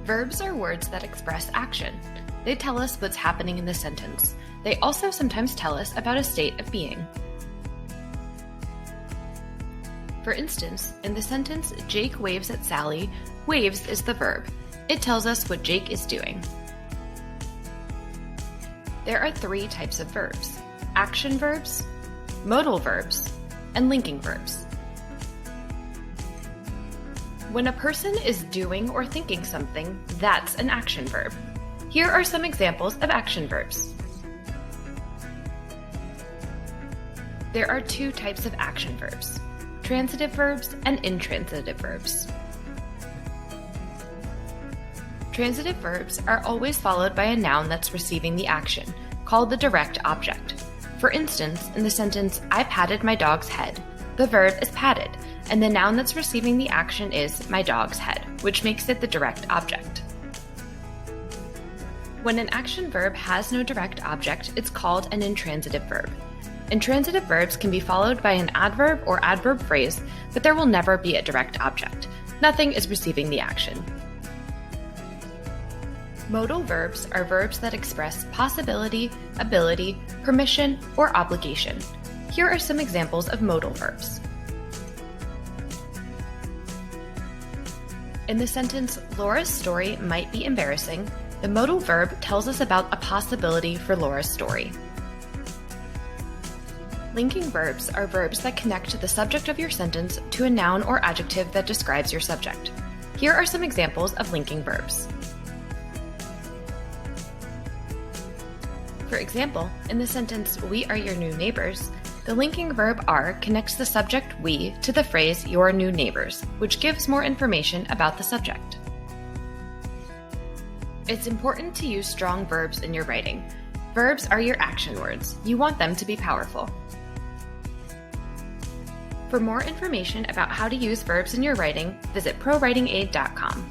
Verbs are words that express action. They tell us what's happening in the sentence. They also sometimes tell us about a state of being. For instance, in the sentence, Jake waves at Sally, waves is the verb. It tells us what Jake is doing. There are 3 types of verbs: action verbs, modal verbs, and linking verbs. When a person is doing or thinking something, that's an action verb. Here are some examples of action verbs. There are 2 types of action verbs: transitive verbs and intransitive verbs. Transitive verbs are always followed by a noun that's receiving the action, called the direct object. For instance, in the sentence, I patted my dog's head, the verb is patted, and the noun that's receiving the action is my dog's head, which makes it the direct object. When an action verb has no direct object, it's called an intransitive verb. Intransitive verbs can be followed by an adverb or adverb phrase, but there will never be a direct object. Nothing is receiving the action. Modal verbs are verbs that express possibility, ability, permission, or obligation. Here are some examples of modal verbs. In the sentence, Laura's story might be embarrassing, the modal verb tells us about a possibility for Laura's story. Linking verbs are verbs that connect to the subject of your sentence to a noun or adjective that describes your subject. Here are some examples of linking verbs. For example, in the sentence, we are your new neighbors, the linking verb are connects the subject we to the phrase your new neighbors, which gives more information about the subject. It's important to use strong verbs in your writing. Verbs are your action words. You want them to be powerful. For more information about how to use verbs in your writing, visit ProWritingAid.com.